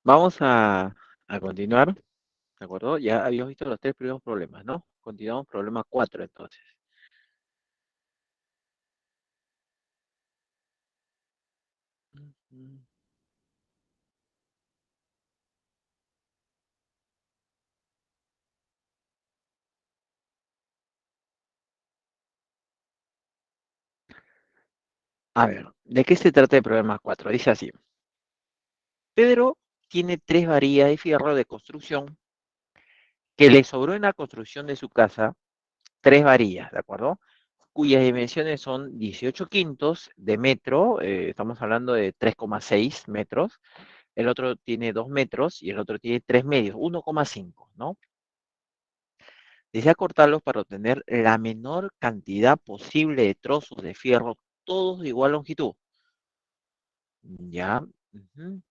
Vamos a continuar, ¿de acuerdo? Ya habíamos visto los tres primeros problemas, ¿no? Continuamos problema 4, entonces. Mm. A ver, ¿de qué se trata el problema 4? Dice así. Pedro tiene tres varillas de fierro de construcción que le sobró en la construcción de su casa tres varillas, ¿de acuerdo? Cuyas dimensiones son 18 quintos de metro, estamos hablando de 3,6 metros, el otro tiene 2 metros y el otro tiene 3 medios, 1,5, ¿no? Desea cortarlos para obtener la menor cantidad posible de trozos de fierro, todos de igual longitud. ¿Ya? Ujú.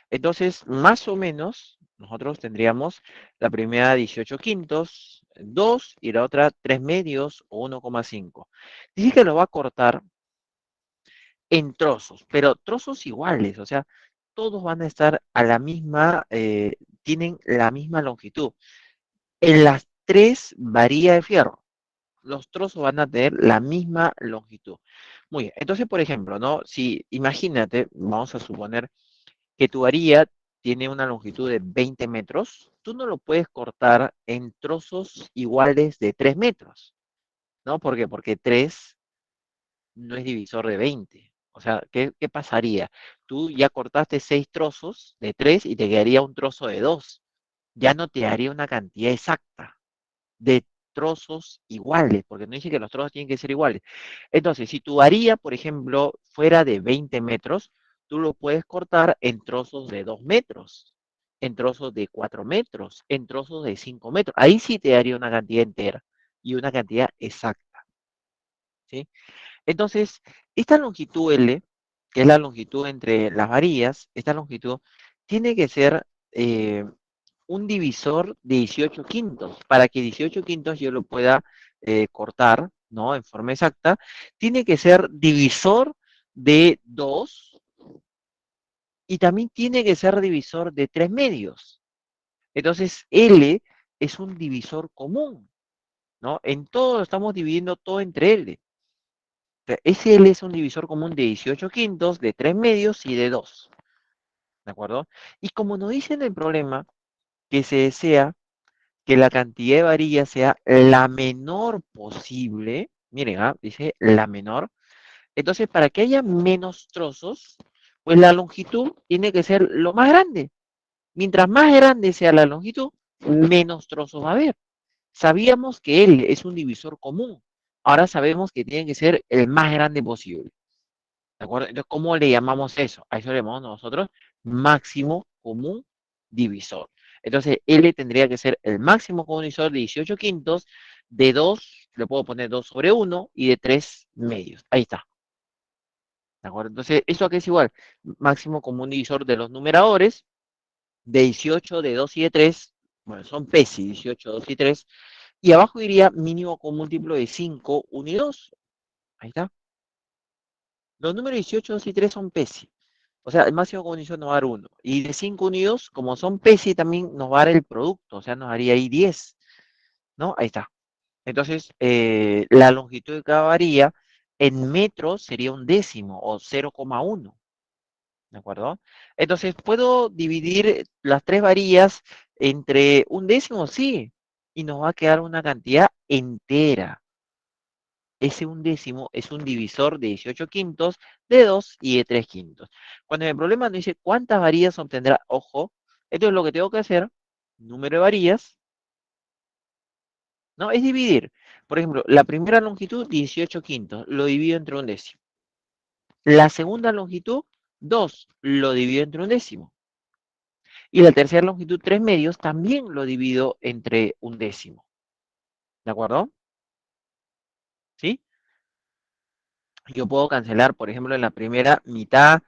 Entonces, más o menos, nosotros tendríamos la primera 18 quintos, 2 y la otra 3 medios o 1,5. Dice que lo va a cortar en trozos, pero trozos iguales, o sea, todos van a estar a la misma, tienen la misma longitud. En las tres varía de fierro. Los trozos van a tener la misma longitud. Muy bien, entonces, por ejemplo, ¿no? Si imagínate, vamos a suponer que tu varilla tiene una longitud de 20 metros, tú no lo puedes cortar en trozos iguales de 3 metros, ¿no? ¿Por qué? Porque 3 no es divisor de 20. O sea, ¿qué pasaría? Tú ya cortaste 6 trozos de 3 y te quedaría un trozo de 2. Ya no te daría una cantidad exacta de trozos iguales, porque no dice que los trozos tienen que ser iguales. Entonces, si tu varilla, por ejemplo, fuera de 20 metros, tú lo puedes cortar en trozos de 2 metros, en trozos de 4 metros, en trozos de 5 metros. Ahí sí te daría una cantidad entera y una cantidad exacta, ¿sí? Entonces, esta longitud L, que es la longitud entre las varillas, esta longitud tiene que ser un divisor de 18 quintos. Para que 18 quintos yo lo pueda cortar, ¿no? En forma exacta, tiene que ser divisor de 2 y también tiene que ser divisor de 3 medios. Entonces, L es un divisor común, ¿no? En todo estamos dividiendo todo entre L. O sea, ese L es un divisor común de 18 quintos, de 3 medios y de 2, ¿de acuerdo? Y como nos dice en el problema que se desea que la cantidad de varillas sea la menor posible, miren, dice la menor, entonces para que haya menos trozos, pues la longitud tiene que ser lo más grande. Mientras más grande sea la longitud, menos trozos va a haber. Sabíamos que L es un divisor común, ahora sabemos que tiene que ser el más grande posible. ¿De acuerdo? Entonces, ¿cómo le llamamos eso? A eso le llamamos nosotros máximo común divisor. Entonces, L tendría que ser el máximo común divisor de 18 quintos, de 2 le puedo poner 2 sobre uno y de 3 medios. Ahí está. ¿De acuerdo? Entonces, ¿eso aquí es igual? Máximo común divisor de los numeradores, de 18, de 2 y de 3. Bueno, son PESI, 18, 2 y 3. Y abajo iría mínimo común múltiplo de 5, 1 y 2. Ahí está. Los números 18, 2 y 3 son PESI. O sea, el máximo condición nos va a dar 1. Y de 5 unidos, como son PESI, también nos va a dar el producto. O sea, nos daría ahí 10. ¿No? Ahí está. Entonces, la longitud de cada varilla en metros sería un décimo o 0,1. ¿De acuerdo? Entonces, ¿puedo dividir las tres varillas entre un décimo? Sí. Y nos va a quedar una cantidad entera. Ese undécimo es un divisor de 18 quintos, de 2 y de 3 quintos. Cuando en el problema nos dice cuántas varillas obtendrá, ojo, esto es lo que tengo que hacer, número de varillas, ¿no? Es dividir. Por ejemplo, la primera longitud, 18 quintos, lo divido entre un décimo. La segunda longitud, 2, lo divido entre un décimo. Y la tercera longitud, 3 medios, también lo divido entre un décimo. ¿De acuerdo? ¿Sí? Yo puedo cancelar, por ejemplo, en la primera mitad,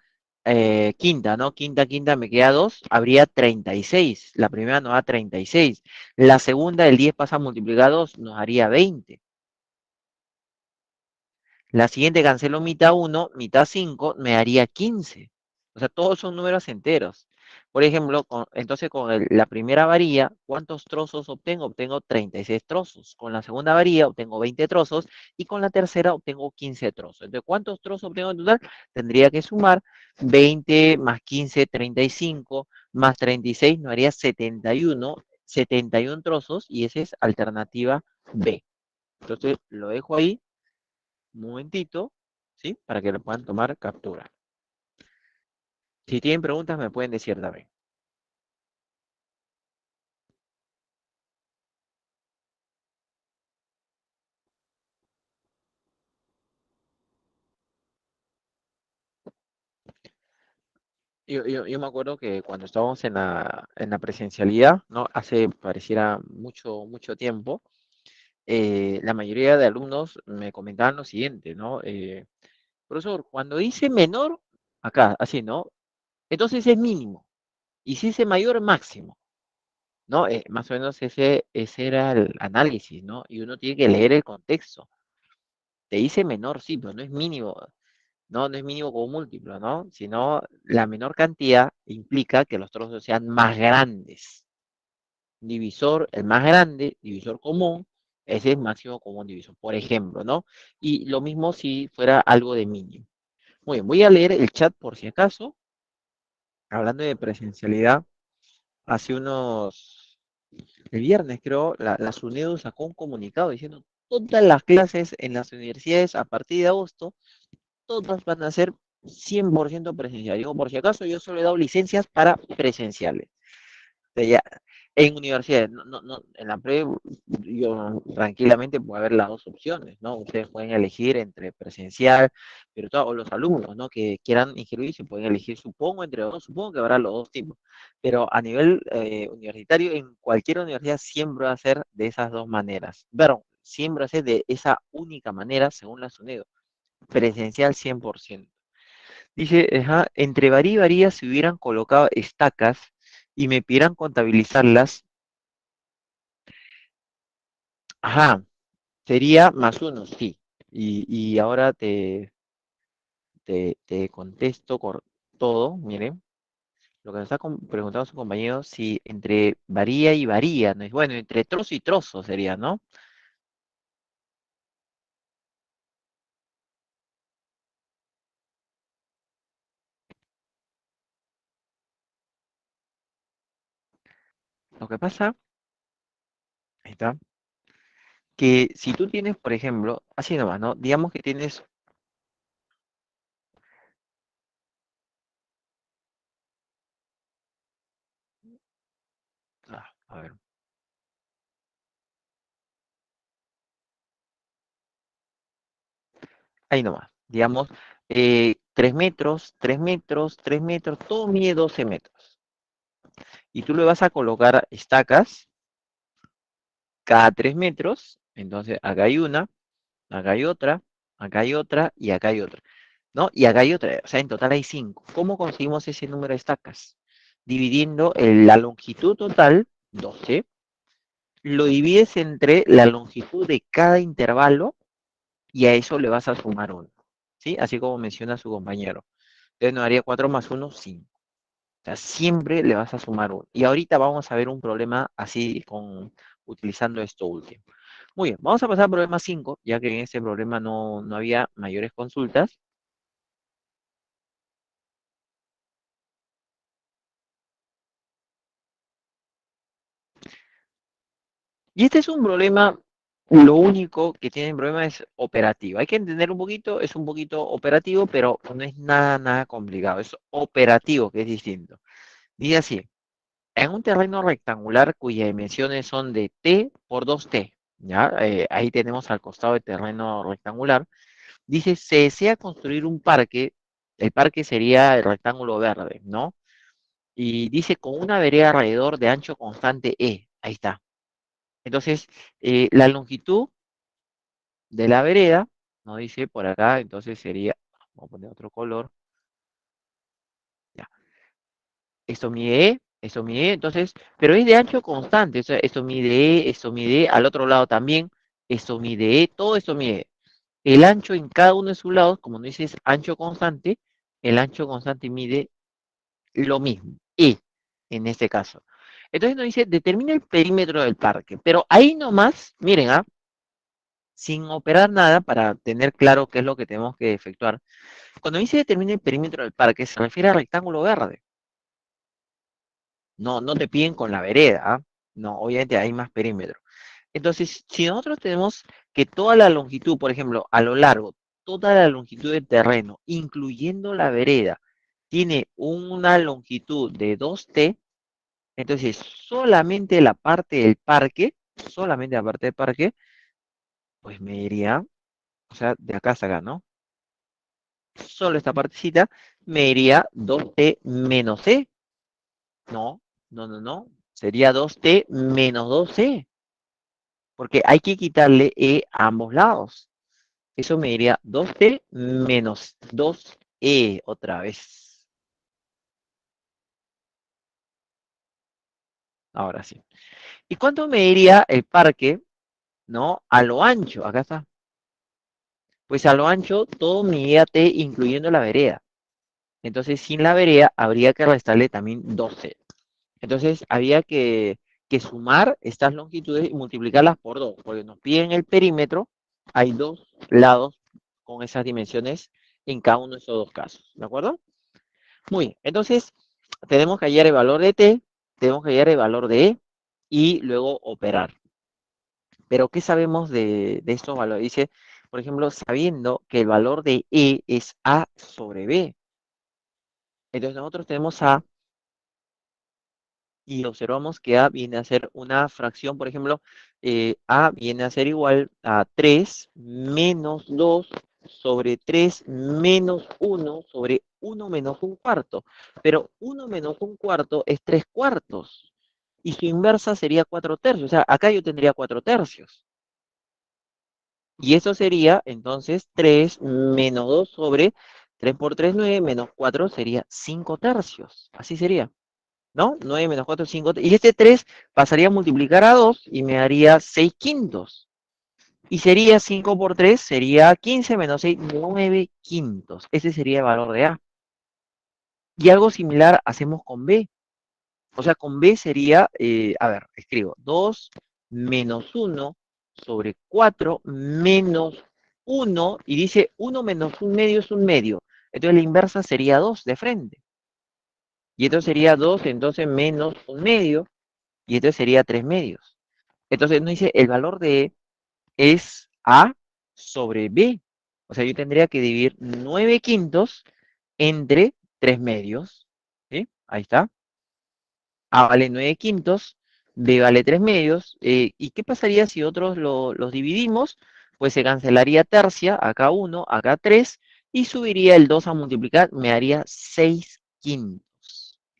quinta, ¿no? Quinta, quinta, me queda 2, habría 36. La primera nos da 36. La segunda, el 10 pasa a multiplicar 2, nos haría 20. La siguiente cancelo mitad 1, mitad 5, me daría 15. O sea, todos son números enteros. Por ejemplo, entonces con la primera varilla, ¿cuántos trozos obtengo? Obtengo 36 trozos. Con la segunda varilla obtengo 20 trozos y con la tercera obtengo 15 trozos. Entonces, ¿cuántos trozos obtengo en total? Tendría que sumar 20 más 15, 35, más 36, nos haría 71 trozos y esa es alternativa B. Entonces, lo dejo ahí un momentito, ¿sí? Para que lo puedan tomar captura. Si tienen preguntas, me pueden decir también. Yo me acuerdo que cuando estábamos en la presencialidad, ¿no? Hace pareciera mucho, mucho tiempo, la mayoría de alumnos me comentaban lo siguiente, ¿no? Profesor, cuando dice menor, acá, así, ¿no? Entonces es mínimo. Y si dice mayor, máximo, ¿no? Más o menos ese era el análisis, ¿no? Y uno tiene que leer el contexto. Te dice menor, sí, pero no es mínimo. No, no es mínimo como múltiplo, ¿no? Sino la menor cantidad implica que los trozos sean más grandes. Divisor, el más grande, divisor común, ese es máximo común divisor, por ejemplo, ¿no? Y lo mismo si fuera algo de mínimo. Muy bien, voy a leer el chat por si acaso. Hablando de presencialidad, hace el viernes creo, la SUNEDU sacó un comunicado diciendo todas las clases en las universidades a partir de agosto todas van a ser 100% presencial. Digo, por si acaso, yo solo he dado licencias para presenciales. O sea, ya, en universidades, en la pre, yo tranquilamente puede haber las dos opciones, ¿no? Ustedes pueden elegir entre presencial, virtual, o los alumnos, ¿no? Que quieran inscribirse, pueden elegir, supongo, entre los dos, supongo que habrá los dos tipos. Pero a nivel universitario, en cualquier universidad siempre va a ser de esas dos maneras. Pero siempre va a ser de esa única manera, según la SUNEDO, presencial 100%. Dice, ajá, entre varía y varía se hubieran colocado estacas y me pidieran contabilizarlas, ajá, sería más uno, sí. Y ahora te contesto con todo, miren, lo que nos está preguntando su compañero, si entre varía y varía, ¿no? Bueno, entre trozo y trozo sería, ¿no? Lo que pasa, ahí está, que si tú tienes, por ejemplo, así nomás, ¿no? Digamos que tienes, a ver, ahí nomás, digamos, 3 metros, 3 metros, 3 metros, todo mide 12 metros. Y tú le vas a colocar estacas cada 3 metros, entonces acá hay una, acá hay otra, acá hay otra y acá hay otra, ¿no? Y acá hay otra, o sea, en total hay 5. ¿Cómo conseguimos ese número de estacas? Dividiendo la longitud total, 12, lo divides entre la longitud de cada intervalo y a eso le vas a sumar 1, ¿sí? Así como menciona su compañero. Entonces nos daría 4 más 1, 5. O sea, siempre le vas a sumar 1. Y ahorita vamos a ver un problema así utilizando esto último. Muy bien, vamos a pasar al problema 5, ya que en este problema no había mayores consultas. Y este es un problema, lo único que tiene el problema es operativo. Hay que entender un poquito, es un poquito operativo, pero no es nada, nada complicado. Es operativo, que es distinto. Dice así, en un terreno rectangular cuyas dimensiones son de t por 2t, ¿ya? Ahí tenemos al costado del terreno rectangular. Dice, se desea construir un parque, el parque sería el rectángulo verde, ¿no? Y dice, con una vereda alrededor de ancho constante E, ahí está. Entonces, la longitud de la vereda, ¿no? Dice por acá, entonces sería, vamos a poner otro color, ya. Esto mide E, entonces, pero es de ancho constante, o sea, esto mide E, esto mide E, al otro lado también, esto mide E, todo esto mide E. El ancho en cada uno de sus lados, como no dices ancho constante, el ancho constante mide lo mismo. E, en este caso. Entonces nos dice, determina el perímetro del parque. Pero ahí nomás, miren, sin operar nada para tener claro qué es lo que tenemos que efectuar. Cuando dice determina el perímetro del parque, se refiere al rectángulo verde. No, no te piden con la vereda, No, obviamente hay más perímetro. Entonces, si nosotros tenemos que toda la longitud, por ejemplo, a lo largo, toda la longitud del terreno, incluyendo la vereda, tiene una longitud de 2T, entonces solamente la parte del parque, pues me iría, o sea, de acá hasta acá, ¿no? Solo esta partecita me iría 2T menos C. No, no, no, no. Sería 2T menos 2C, porque hay que quitarle E a ambos lados. Eso me diría 2T menos 2E otra vez. Ahora sí. ¿Y cuánto me diría el parque, no? A lo ancho, acá está. Pues a lo ancho todo me iría T incluyendo la vereda. Entonces sin la vereda habría que restarle también 2C. Entonces había que sumar estas longitudes y multiplicarlas por 2, porque nos piden el perímetro, hay dos lados con esas dimensiones en cada uno de esos dos casos, ¿de acuerdo? Muy bien, entonces tenemos que hallar el valor de t, tenemos que hallar el valor de e y luego operar. Pero ¿qué sabemos de estos valores? Dice, por ejemplo, sabiendo que el valor de e es a sobre b. Entonces nosotros tenemos a y observamos que A viene a ser una fracción, por ejemplo, A viene a ser igual a 3 menos 2 sobre 3 menos 1 sobre 1 menos un cuarto. Pero 1 menos un cuarto es 3 cuartos. Y su inversa sería 4 tercios. O sea, acá yo tendría 4 tercios. Y eso sería entonces 3 menos 2 sobre 3 por 3 9 menos 4 sería 5 tercios. Así sería. ¿No? 9 menos 4, 5. Y este 3 pasaría a multiplicar a 2 y me daría 6 quintos. Y sería 5 por 3, sería 15 menos 6, 9 quintos. Ese sería el valor de A. Y algo similar hacemos con B. O sea, con B sería, a ver, escribo 2 menos 1 sobre 4 menos 1. Y dice 1 menos un medio es un medio. Entonces la inversa sería 2 de frente. Y entonces sería 2 entonces menos un medio. Y entonces sería 3 medios. Entonces nos dice el valor de E es A sobre B. O sea, yo tendría que dividir 9 quintos entre 3 medios. ¿Sí? Ahí está. A vale 9 quintos, B vale 3 medios. ¿Y qué pasaría si otros los dividimos? Pues se cancelaría tercia, acá 1, acá 3, y subiría el 2 a multiplicar, me daría 6 quintos.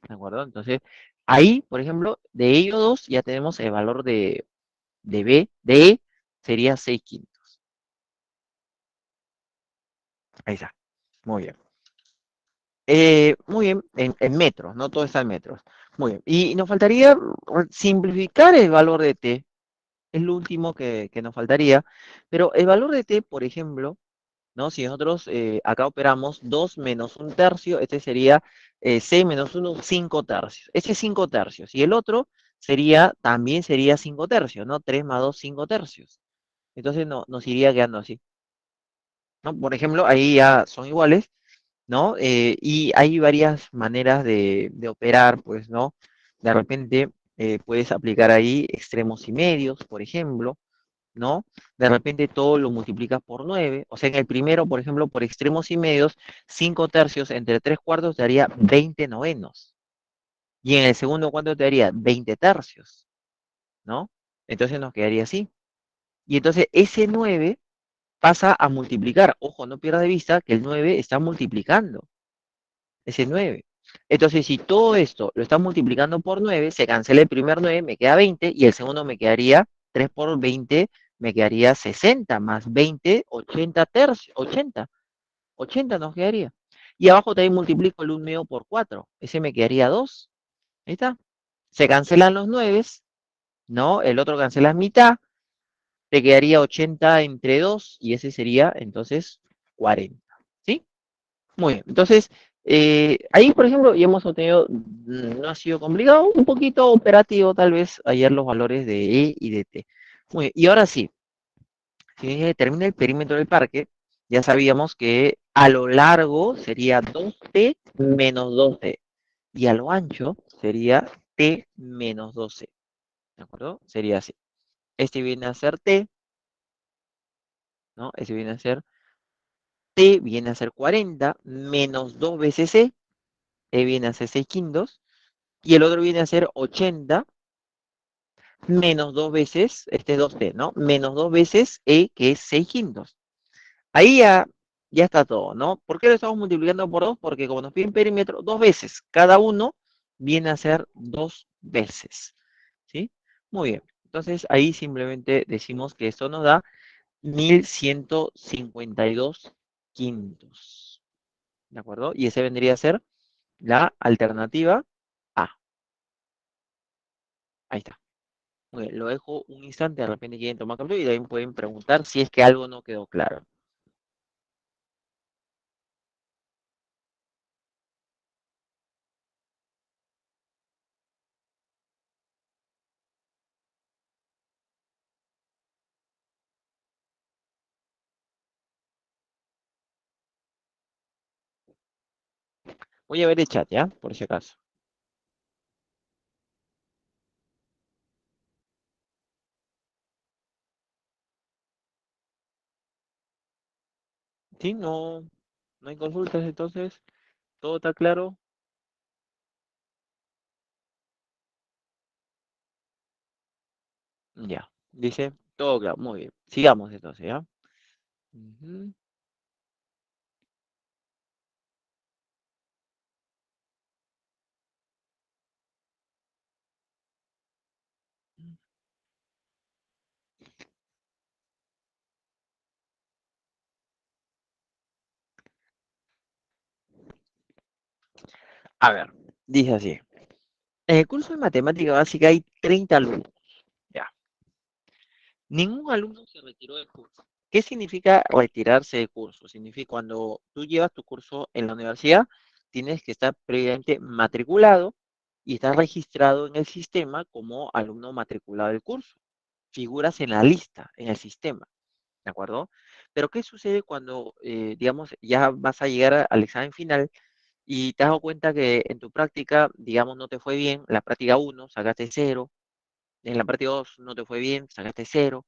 ¿De acuerdo? Entonces, ahí, por ejemplo, de ellos dos ya tenemos el valor de B, de E, sería 6 quintos. Ahí está. Muy bien. Muy bien, en metros, no todo está en metros. Muy bien. Y nos faltaría simplificar el valor de T. Es lo último que nos faltaría. Pero el valor de T, por ejemplo, ¿no? Si nosotros acá operamos 2 menos un tercio, este sería 6 menos 1, 5 tercios. Este es 5 tercios. Y el otro también sería 5 tercios, ¿no? 3 más 2, 5 tercios. Entonces nos iría quedando así, ¿no? Por ejemplo, ahí ya son iguales, ¿no? Y hay varias maneras de operar, pues, ¿no? De repente puedes aplicar ahí extremos y medios, por ejemplo, ¿no? De repente todo lo multiplicas por 9. O sea, en el primero, por ejemplo, por extremos y medios, 5 tercios entre 3 cuartos te daría 20 novenos. Y en el segundo, ¿cuánto te daría? 20 tercios, ¿no? Entonces nos quedaría así. Y entonces ese 9 pasa a multiplicar. Ojo, no pierdas de vista que el 9 está multiplicando. Ese 9. Entonces, si todo esto lo está multiplicando por 9, se cancela el primer 9, me queda 20, y el segundo me quedaría 3 por 20, me quedaría 60, más 20, 80 tercios, 80 nos quedaría. Y abajo también multiplico el 1 medio por 4, ese me quedaría 2. Ahí está. Se cancelan los 9, ¿no? El otro cancela mitad, te quedaría 80 entre 2, y ese sería entonces 40. ¿Sí? Muy bien. Entonces, Ahí, por ejemplo, ya hemos obtenido, no ha sido complicado, un poquito operativo tal vez hallar los valores de E y de T. Muy bien, y ahora sí, si se determina el perímetro del parque, ya sabíamos que a lo largo sería 2T menos 2D y a lo ancho sería T menos 2C. ¿De acuerdo? Sería así. Este viene a ser T, ¿no? Este viene a ser T, viene a ser 40 menos 2 veces C, E viene a ser 6 quintos, y el otro viene a ser 80 menos 2 veces, este es 2T, ¿no? Menos 2 veces E, que es 6 quintos. Ahí ya está todo, ¿no? ¿Por qué lo estamos multiplicando por 2? Porque como nos piden perímetro, dos veces. Cada uno viene a ser dos veces, ¿sí? Muy bien. Entonces ahí simplemente decimos que esto nos da 1152 quintos, ¿de acuerdo? Y ese vendría a ser la alternativa A. Ahí está. Muy bien, lo dejo un instante, de repente quieren tomar cambio y también pueden preguntar si es que algo no quedó claro. Voy a ver el chat, ¿ya? Por si acaso. Sí, no, no hay consultas, entonces, todo está claro. Ya, dice, todo claro, muy bien. Sigamos entonces, ¿ya? Ujú. A ver, dice así. En el curso de matemática básica hay 30 alumnos. Ya. Ningún alumno se retiró del curso. ¿Qué significa retirarse del curso? Significa cuando tú llevas tu curso en la universidad, tienes que estar previamente matriculado y estás registrado en el sistema como alumno matriculado del curso. Figuras en la lista, en el sistema, ¿de acuerdo? Pero ¿qué sucede cuando, digamos, ya vas a llegar al examen final y te has dado cuenta que en tu práctica, digamos, no te fue bien, la práctica uno sacaste cero, en la práctica 2 no te fue bien, sacaste cero,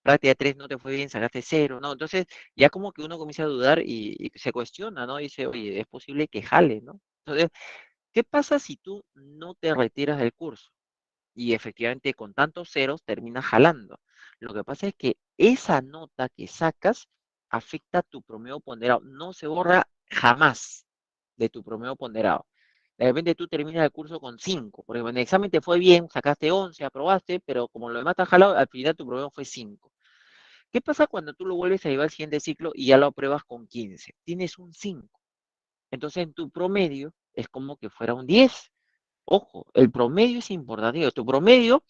práctica 3 no te fue bien, sacaste cero, ¿no? Entonces, ya como que uno comienza a dudar y se cuestiona, ¿no? Dice, oye, es posible que jale, ¿no? Entonces, ¿qué pasa si tú no te retiras del curso? Y efectivamente con tantos ceros terminas jalando. Lo que pasa es que esa nota que sacas afecta tu promedio ponderado, no se borra jamás de tu promedio ponderado. De repente tú terminas el curso con 5, porque en el examen te fue bien, sacaste 11, aprobaste, pero como lo demás está jalado, al final tu promedio fue 5. ¿Qué pasa cuando tú lo vuelves a llevar al siguiente ciclo y ya lo apruebas con 15? Tienes un 5. Entonces en tu promedio es como que fuera un 10. Ojo, el promedio es importante. Tu promedio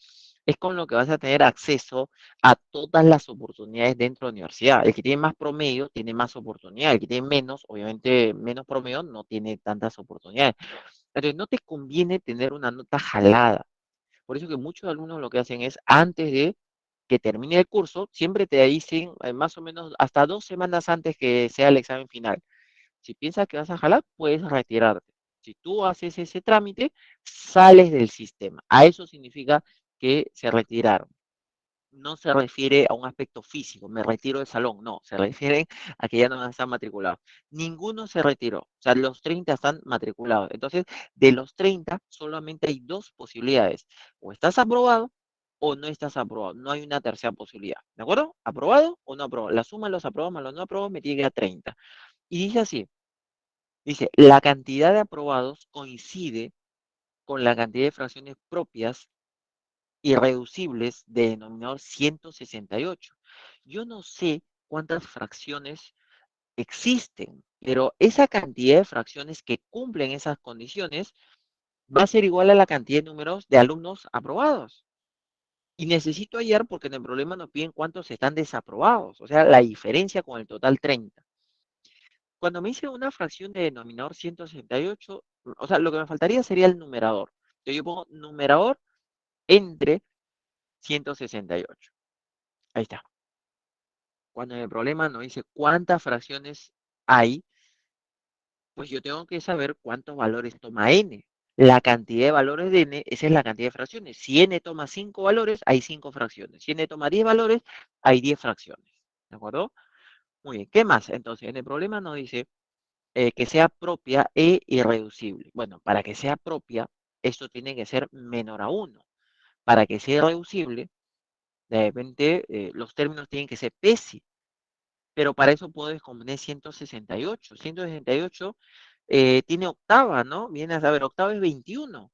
es con lo que vas a tener acceso a todas las oportunidades dentro de la universidad. El que tiene más promedio tiene más oportunidades. El que tiene menos, obviamente menos promedio, no tiene tantas oportunidades. Entonces, no te conviene tener una nota jalada. Por eso que muchos alumnos lo que hacen es, antes de que termine el curso, siempre te dicen más o menos hasta 2 semanas antes que sea el examen final. Si piensas que vas a jalar, puedes retirarte. Si tú haces ese trámite, sales del sistema. A eso significa que se retiraron. No se refiere a un aspecto físico, me retiro del salón, no, se refiere a que ya no están matriculados. Ninguno se retiró, o sea, los 30 están matriculados. Entonces, de los 30, solamente hay dos posibilidades, o estás aprobado o no estás aprobado, no hay una tercera posibilidad, ¿de acuerdo? ¿Aprobado o no aprobado? La suma de los aprobados más los no aprobados me tiene que dar 30. Y dice así, dice, la cantidad de aprobados coincide con la cantidad de fracciones propias irreducibles de denominador 168. Yo no sé cuántas fracciones existen, pero esa cantidad de fracciones que cumplen esas condiciones va a ser igual a la cantidad de números de alumnos aprobados. Y necesito hallar porque en el problema nos piden cuántos están desaprobados, o sea, la diferencia con el total 30. Cuando me dice una fracción de denominador 168, o sea, lo que me faltaría sería el numerador. Entonces yo pongo numerador entre 168. Ahí está. Cuando en el problema nos dice cuántas fracciones hay, pues yo tengo que saber cuántos valores toma n. La cantidad de valores de n, esa es la cantidad de fracciones. Si n toma 5 valores, hay 5 fracciones. Si n toma 10 valores, hay 10 fracciones. ¿De acuerdo? Muy bien. ¿Qué más? Entonces, en el problema nos dice que sea propia e irreducible. Bueno, para que sea propia, esto tiene que ser menor a 1. Para que sea irreducible, de repente los términos tienen que ser PESI. Pero para eso puedo descomponer 168. 168 tiene octava, ¿no? Viene a saber, octava es 21.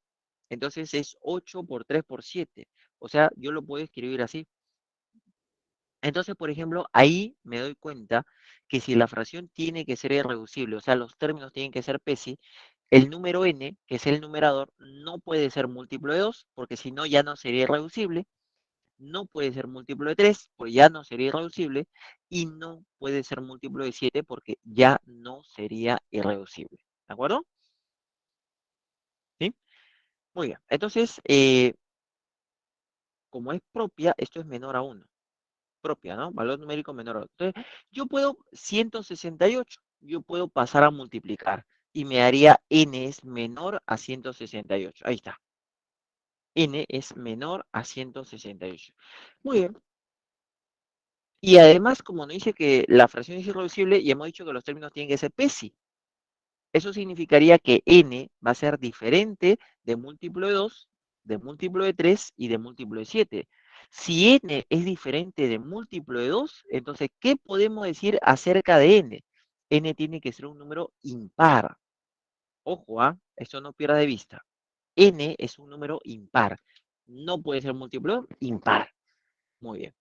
Entonces es 8 por 3 por 7. O sea, yo lo puedo escribir así. Entonces, por ejemplo, ahí me doy cuenta que si la fracción tiene que ser irreducible, o sea, los términos tienen que ser PESI, el número n, que es el numerador, no puede ser múltiplo de 2, porque si no ya no sería irreducible. No puede ser múltiplo de 3, pues ya no sería irreducible, y no puede ser múltiplo de 7 porque ya no sería irreducible. ¿De acuerdo? ¿Sí? Muy bien. Entonces, como es propia, esto es menor a 1. Propia, ¿no? Valor numérico menor a 1. Entonces, yo puedo 168, yo puedo pasar a multiplicar y me daría n es menor a 168. Ahí está. N es menor a 168. Muy bien. Y además, como nos dice que la fracción es irreducible, y hemos dicho que los términos tienen que ser PESI. Eso significaría que n va a ser diferente de múltiplo de 2, de múltiplo de 3 y de múltiplo de 7. Si n es diferente de múltiplo de 2, entonces, ¿qué podemos decir acerca de n? N tiene que ser un número impar. Ojo, ¿ah? Esto no pierda de vista. N es un número impar. No puede ser múltiplo impar. Muy bien.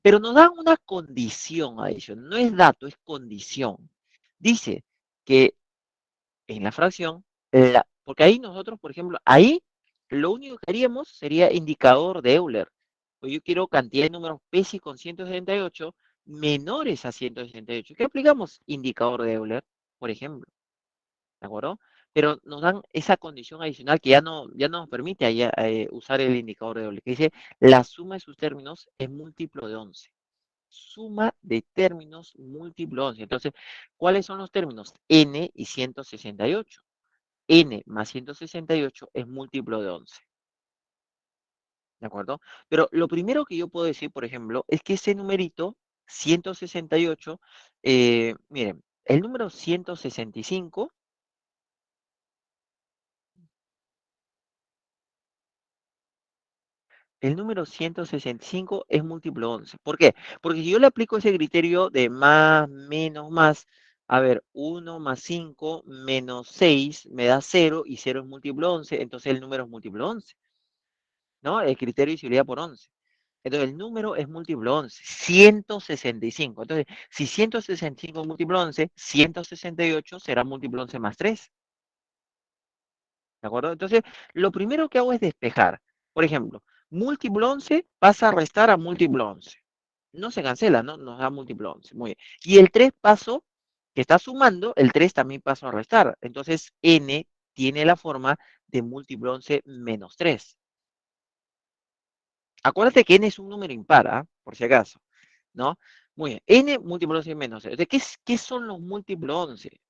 Pero nos dan una condición adicional. No es dato, es condición. Dice que en la fracción, porque ahí nosotros, por ejemplo, ahí lo único que haríamos sería indicador de Euler. Pues yo quiero cantidad de números PESI con 168 menores a 168. ¿Qué aplicamos? Indicador de Euler, por ejemplo. ¿De acuerdo? Pero nos dan esa condición adicional que ya no nos permite usar el indicador de Euler, que dice la suma de sus términos es múltiplo de 11. Suma de términos múltiplo 11. Entonces, ¿cuáles son los términos? N y 168. N más 168 es múltiplo de 11. ¿De acuerdo? Pero lo primero que yo puedo decir, por ejemplo, es que ese numerito 168, miren, el número 165, el número 165 es múltiplo de 11. ¿Por qué? Porque si yo le aplico ese criterio de más, menos, más, a ver, 1 más 5 menos 6 me da 0 y 0 es múltiplo de 11, entonces el número es múltiplo de 11, ¿no? El criterio de divisibilidad por 11. Entonces el número es múltiplo de 11, 165. Entonces, si 165 es múltiplo de 11, 168 será múltiplo de 11 más 3. ¿De acuerdo? Entonces, lo primero que hago es despejar. Por ejemplo, múltiplo 11 pasa a restar a múltiplo 11. No se cancela, ¿no? Nos da múltiplo 11. Muy bien. Y el 3 paso, que está sumando, el 3 también paso a restar. Entonces, n tiene la forma de múltiplo 11 menos 3. Acuérdate que n es un número impar, ¿ah? Por si acaso, ¿no? Muy bien. N múltiplo 11 menos 3. Entonces, ¿qué son los múltiplos 11?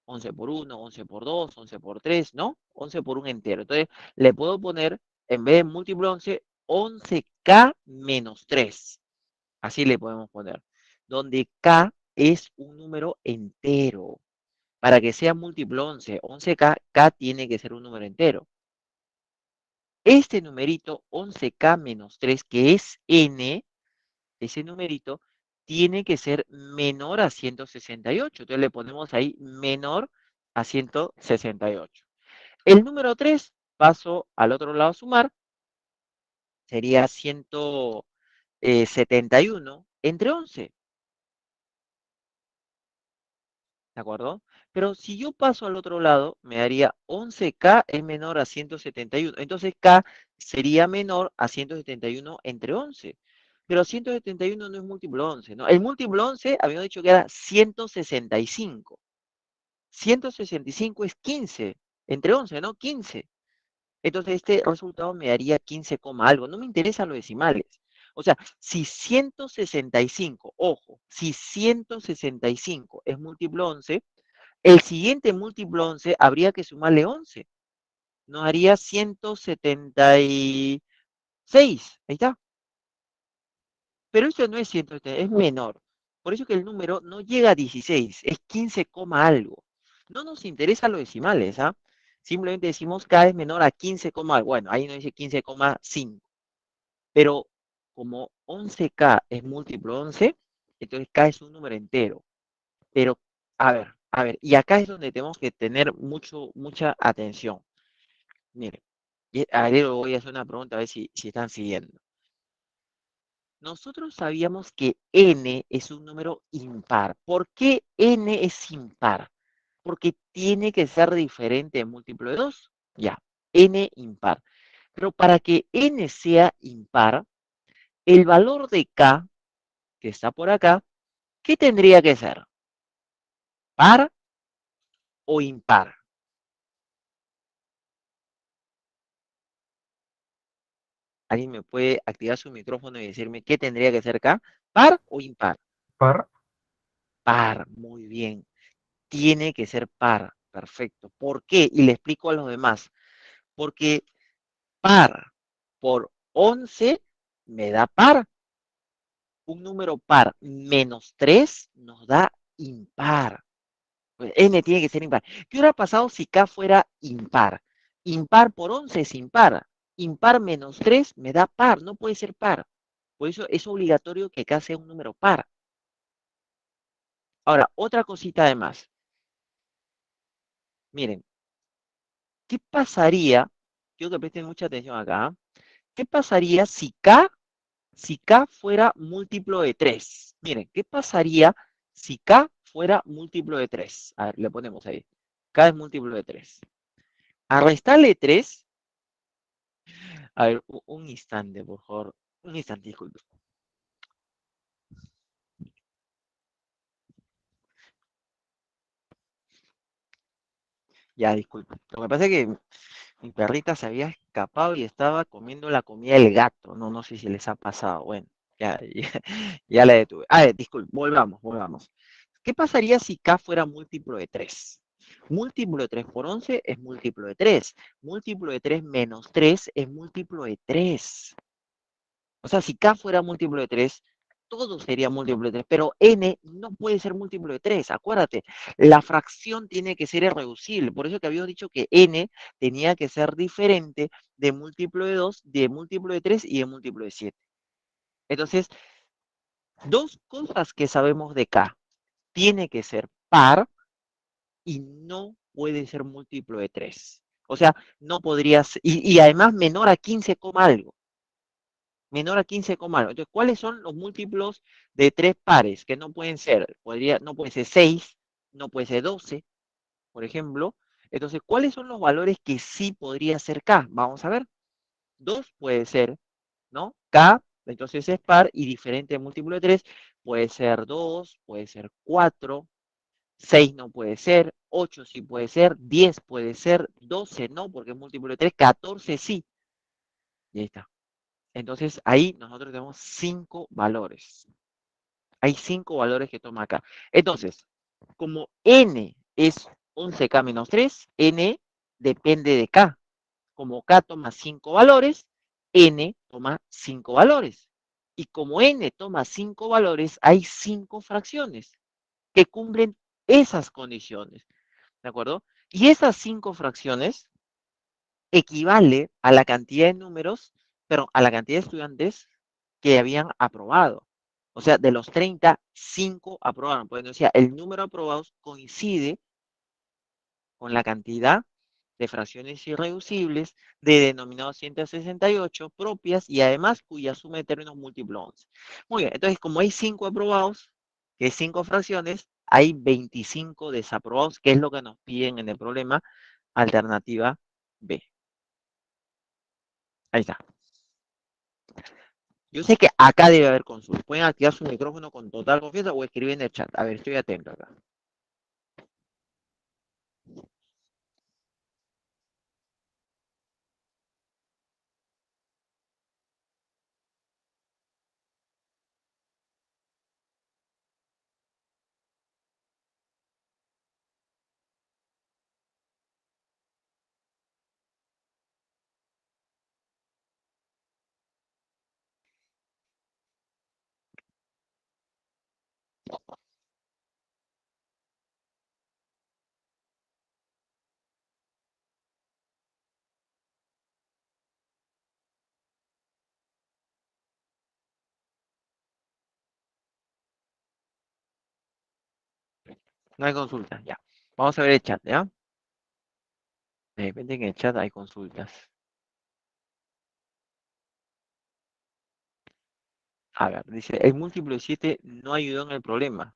11 por 1, 11 por 2, 11 por 3, ¿no? 11 por un entero. Entonces, le puedo poner, en vez de múltiplo 11, 11k menos 3. Así le podemos poner. Donde k es un número entero. Para que sea múltiplo 11, 11k, k tiene que ser un número entero. Este numerito, 11k menos 3, que es n, ese numerito tiene que ser menor a 168. Entonces le ponemos ahí menor a 168. El número 3, paso al otro lado a sumar, sería 171 entre 11. ¿De acuerdo? Pero si yo paso al otro lado, me daría 11k es menor a 171. Entonces k sería menor a 171 entre 11. Pero 171 no es múltiplo 11, ¿no? El múltiplo 11 habíamos dicho que era 165. 165 es 15, entre 11, ¿no? 15. Entonces este resultado me daría 15, algo. No me interesan los decimales. O sea, si 165, ojo, si 165 es múltiplo 11, el siguiente múltiplo 11 habría que sumarle 11. Nos haría 176. Ahí está. Pero eso no es 170, es menor. Por eso que el número no llega a 16, es 15, algo. No nos interesan los decimales, ¿ah? Simplemente decimos K es menor a 15, algo. Bueno, ahí nos dice 15,5. Pero como 11K es múltiplo 11, entonces K es un número entero. Pero, a ver, y acá es donde tenemos que tener mucha atención. Miren, a ver, voy a hacer una pregunta a ver si están siguiendo. Nosotros sabíamos que n es un número impar. ¿Por qué n es impar? Porque tiene que ser diferente de múltiplo de 2. Ya, n impar. Pero para que n sea impar, el valor de k, que está por acá, ¿qué tendría que ser? ¿Par o impar? ¿Alguien me puede activar su micrófono y decirme qué tendría que ser k? ¿Par o impar? Par. Par, muy bien. Tiene que ser par. Perfecto. ¿Por qué? Y le explico a los demás. Porque par por 11 me da par. Un número par menos 3 nos da impar. Pues n tiene que ser impar. ¿Qué hubiera pasado si k fuera impar? Impar por 11 es impar. Impar menos 3 me da par. No puede ser par. Por eso es obligatorio que k sea un número par. Ahora, otra cosita además. Miren, ¿qué pasaría? Quiero que presten mucha atención acá. ¿Qué pasaría si K fuera múltiplo de 3? Miren, ¿qué pasaría si K fuera múltiplo de 3? A ver, le ponemos ahí. K es múltiplo de 3. A restarle 3, a ver, un instante, por favor. Un instante, disculpe. Ya, disculpe. Lo que pasa es que mi perrita se había escapado y estaba comiendo la comida del gato. No, no sé si les ha pasado. Bueno, ya, ya la detuve. A ver, disculpe, volvamos. ¿Qué pasaría si K fuera múltiplo de 3? Múltiplo de 3 por 11 es múltiplo de 3. Múltiplo de 3 menos 3 es múltiplo de 3. O sea, si K fuera múltiplo de 3, todo sería múltiplo de 3, pero N no puede ser múltiplo de 3. Acuérdate, la fracción tiene que ser irreducible. Por eso que habíamos dicho que N tenía que ser diferente de múltiplo de 2, de múltiplo de 3 y de múltiplo de 7. Entonces, dos cosas que sabemos de K. Tiene que ser par y no puede ser múltiplo de 3. O sea, no podría ser, y además menor a 15, algo. Menor a 15, algo. Entonces, ¿cuáles son los múltiplos de 3 pares que no pueden ser? No puede ser 6, no puede ser 12, por ejemplo. Entonces, ¿cuáles son los valores que sí podría ser K? Vamos a ver. 2 puede ser, ¿no? K, entonces es par y diferente de múltiplo de 3 puede ser 2, puede ser 4, 6 no puede ser, 8 sí puede ser, 10 puede ser, 12 no, porque es múltiplo de 3, 14 sí. Y ahí está. Entonces ahí nosotros tenemos 5 valores. Hay 5 valores que toma acá. Entonces, como n es 11k menos 3, n depende de k. Como k toma 5 valores, n toma 5 valores. Y como n toma 5 valores, hay 5 fracciones que cumplen esas condiciones. ¿De acuerdo? Y esas 5 fracciones equivale a la cantidad de números, pero a la cantidad de estudiantes que habían aprobado. O sea, de los 30, 5 aprobaron. Pues decía, el número de aprobados coincide con la cantidad de fracciones irreducibles de denominado 168 propias y además cuya suma de términos múltiplo 11. Muy bien, entonces como hay 5 aprobados, que es 5 fracciones, hay 25 desaprobados, que es lo que nos piden en el problema alternativa B. Ahí está. Yo sé que acá debe haber consulta. Pueden activar su micrófono con total confianza o escribir en el chat. A ver, estoy atento acá. No hay consultas, ya. Vamos a ver el chat, ¿ya? De repente en el chat hay consultas. A ver, dice, el múltiplo de 7 no ayudó en el problema.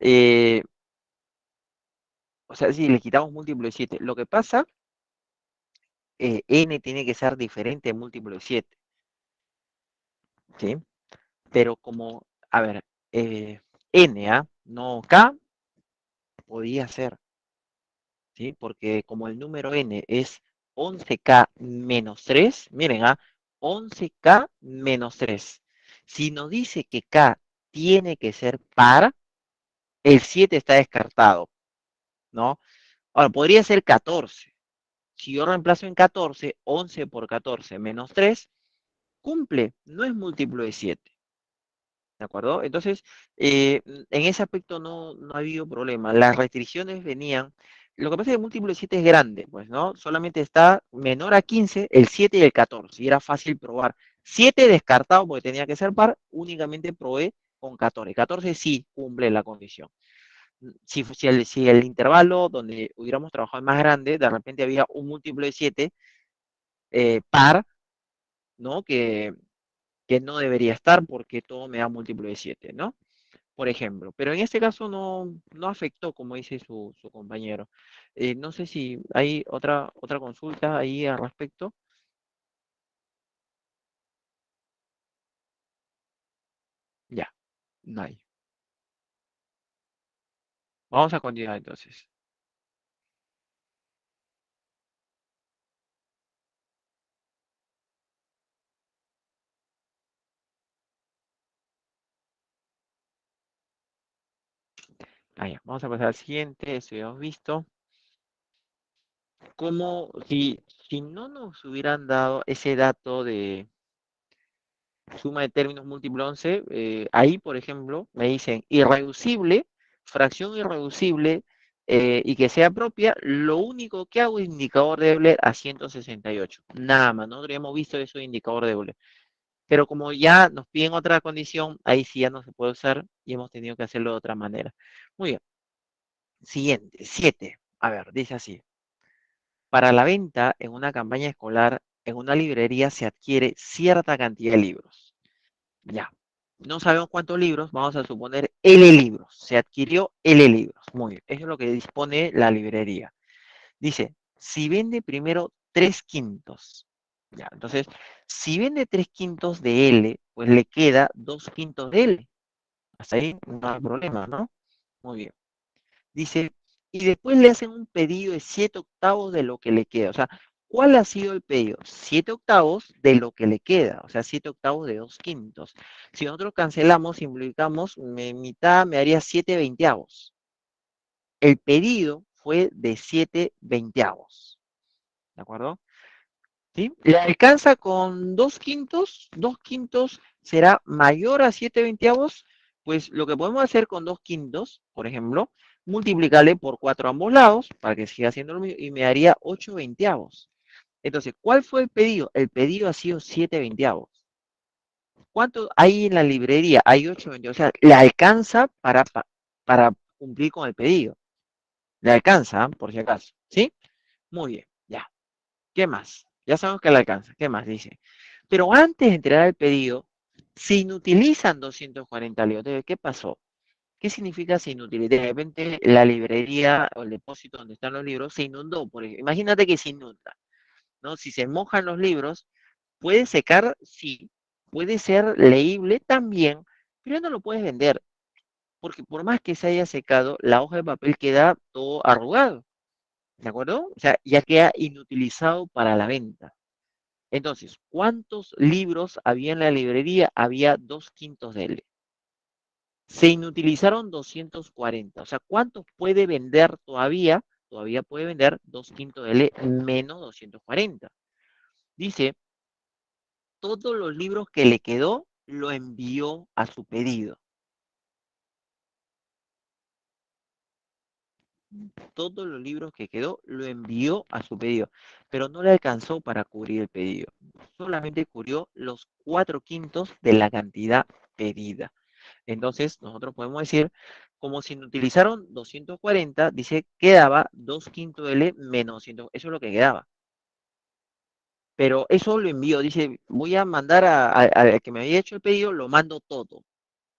Eh, o sea, si le quitamos múltiplo de 7, lo que pasa, n tiene que ser diferente de múltiplo de 7, ¿sí? Pero como, a ver, n, ¿ah? No k, podía ser, ¿sí? Porque como el número n es 11k menos 3, miren, 11k menos 3. Si nos dice que k tiene que ser par, el 7 está descartado, ¿no? Ahora, podría ser 14. Si yo reemplazo en 14, 11 por 14 menos 3, cumple, no es múltiplo de 7. ¿De acuerdo? Entonces, en ese aspecto no ha habido problema. Las restricciones venían. Lo que pasa es que el múltiplo de 7 es grande, pues, ¿no? Solamente está menor a 15, el 7 y el 14. Y era fácil probar. 7 descartado porque tenía que ser par, únicamente probé con 14. 14 sí cumple la condición. Si el intervalo donde hubiéramos trabajado es más grande, de repente había un múltiplo de 7 par, ¿no? Que no debería estar porque todo me da múltiplo de 7, ¿no? Por ejemplo. Pero en este caso no afectó, como dice su compañero. No sé si hay otra consulta ahí al respecto. Ya, no hay. Vamos a continuar entonces. Ya, vamos a pasar al siguiente. Esto ya hemos visto. Como si no nos hubieran dado ese dato de suma de términos múltiplo 11, ahí, por ejemplo, me dicen irreducible, fracción irreducible, y que sea propia, lo único que hago es indicador de Euler a 168. Nada más, nosotros ya hemos visto eso de indicador de Euler. Pero como ya nos piden otra condición, ahí sí ya no se puede usar y hemos tenido que hacerlo de otra manera. Muy bien. Siguiente, 7. A ver, dice así. Para la venta en una campaña escolar, en una librería se adquiere cierta cantidad de libros. Ya. No sabemos cuántos libros, vamos a suponer L libros. Se adquirió L libros. Muy bien. Eso es lo que dispone la librería. Dice, si vende primero 3 quintos. Ya, entonces, si vende 3 quintos de L, pues le queda 2 quintos de L. Hasta ahí no hay problema, ¿no? Muy bien. Dice, y después le hacen un pedido de 7 octavos de lo que le queda. O sea, ¿cuál ha sido el pedido? 7 octavos de lo que le queda. O sea, 7 octavos de 2 quintos. Si nosotros cancelamos, simplificamos, mitad me haría 7 veinteavos. El pedido fue de 7 veinteavos. ¿De acuerdo? ¿Sí? ¿Le alcanza con 2 quintos? 2 quintos será mayor a 7 veinteavos. Pues lo que podemos hacer con 2 quintos, por ejemplo, multiplicarle por 4 a ambos lados para que siga siendo lo mismo y me daría 8 veinteavos. Entonces, ¿cuál fue el pedido? El pedido ha sido 7 veinteavos. ¿Cuánto hay en la librería? Hay 8 veinteavos. O sea, le alcanza para cumplir con el pedido. Le alcanza, por si acaso. ¿Sí? Muy bien, ya. ¿Qué más? Ya sabemos que le alcanza. ¿Qué más dice? Pero antes de entregar el pedido, se inutilizan 240 libros. Entonces, ¿qué pasó? ¿Qué significa se inutiliza? De repente la librería o el depósito donde están los libros se inundó. Por ejemplo. Imagínate que se inunda, ¿no? Si se mojan los libros, puede secar, sí. Puede ser leíble también, pero ya no lo puedes vender. Porque por más que se haya secado, la hoja de papel queda todo arrugado. ¿De acuerdo? O sea, ya queda inutilizado para la venta. Entonces, ¿cuántos libros había en la librería? Había 2 quintos de L. Se inutilizaron 240. O sea, ¿cuántos puede vender todavía? Todavía puede vender 2 quintos de L menos 240. Dice, todos los libros que le quedó lo envió a su pedido. Todos los libros que quedó lo envió a su pedido, pero no le alcanzó para cubrir el pedido. Solamente cubrió los 4 quintos de la cantidad pedida. Entonces, nosotros podemos decir como si utilizaron 240, dice, quedaba 2 quintos L menos 200. Eso es lo que quedaba. Pero eso lo envío, dice, voy a mandar al que me había hecho el pedido, lo mando todo,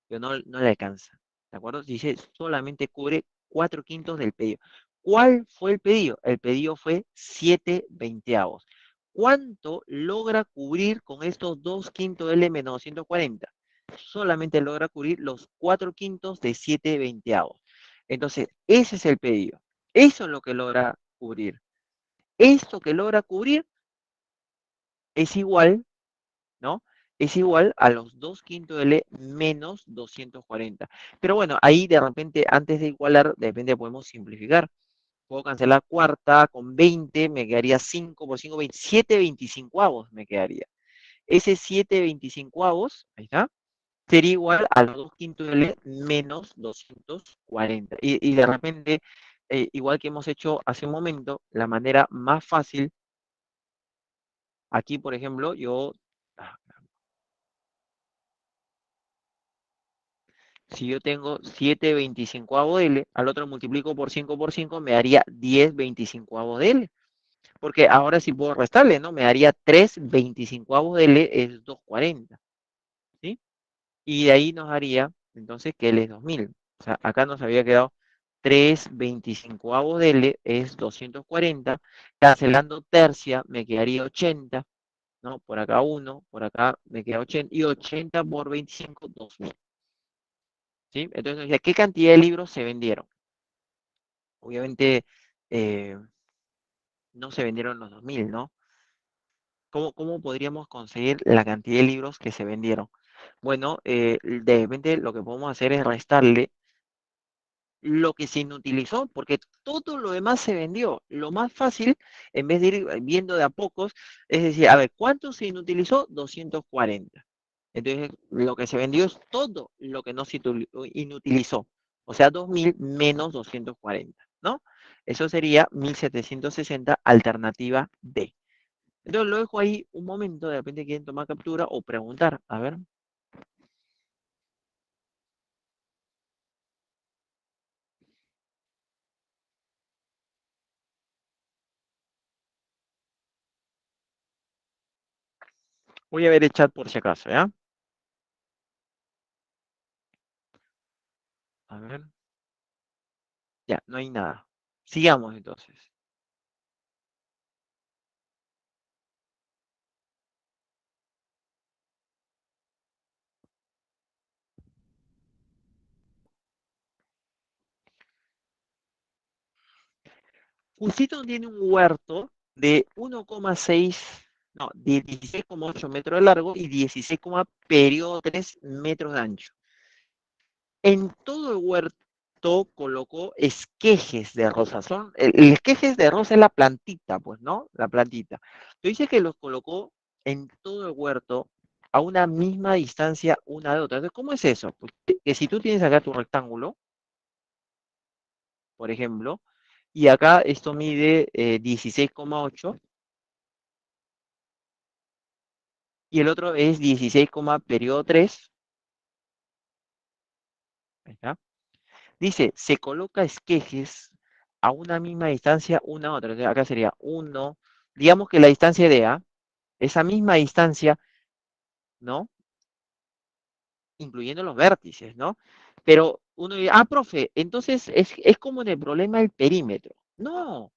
pero no le alcanza. ¿De acuerdo? Dice, solamente cubre 4 quintos del pedido. ¿Cuál fue el pedido? El pedido fue 7 veinteavos. ¿Cuánto logra cubrir con estos 2 quintos L menos 240? Solamente logra cubrir los 4 quintos de 7 veinteavos. Entonces, ese es el pedido. Eso es lo que logra cubrir. Esto que logra cubrir es igual, ¿no? Es igual a los 2 quintos L menos 240. Pero bueno, ahí de repente, antes de igualar, de repente podemos simplificar. Puedo cancelar cuarta con 20, me quedaría 5 por 5, 27 25avos me quedaría. Ese 7 25avos, ahí está, sería igual a los 2 quintos L menos 240. Y de repente, igual que hemos hecho hace un momento, la manera más fácil, aquí por ejemplo, ah, si yo tengo 7 25avos de L, al otro multiplico por 5 me daría 10 25avos de L. Porque ahora sí puedo restarle, ¿no? Me daría 3 25avos de L es 240, ¿sí? Y de ahí nos haría, entonces, que L es 2000. O sea, acá nos había quedado 3 25avos de L es 240. Cancelando tercia me quedaría 80, ¿no? Por acá 1, por acá me queda 80. Y 80 por 25, 2000. ¿Sí? Entonces, ¿qué cantidad de libros se vendieron? Obviamente, eh, no se vendieron los 2000, ¿no? ¿Cómo podríamos conseguir la cantidad de libros que se vendieron? Bueno, de repente lo que podemos hacer es restarle lo que se inutilizó, porque todo lo demás se vendió. Lo más fácil, en vez de ir viendo de a pocos, es decir, a ver, ¿cuánto se inutilizó? 240. Entonces, lo que se vendió es todo lo que no se inutilizó. O sea, 2000 menos 240, ¿no? Eso sería 1760, alternativa D. Entonces lo dejo ahí un momento, de repente quieren tomar captura o preguntar. A ver, voy a ver el chat por si acaso, ¿ya? A ver, ya, no hay nada. Sigamos entonces. Houston tiene un huerto de 1,6, no, de 16,8 metros de largo y 16, periodo 3 metros de ancho. En todo el huerto colocó esquejes de rosa. El esquejes de rosa es la plantita, pues, ¿no? La plantita. Entonces dice que los colocó en todo el huerto a una misma distancia una de otra. Entonces, ¿cómo es eso? Pues, que si tú tienes acá tu rectángulo, por ejemplo, y acá esto mide 16,8 y el otro es 16, periodo 3. Ahí está. Dice, se coloca esquejes a una misma distancia una a otra. Entonces, acá sería uno, digamos que la distancia de A, esa misma distancia, ¿no? Incluyendo los vértices, ¿no? Pero uno dice, profe, entonces es como en el problema del perímetro. No,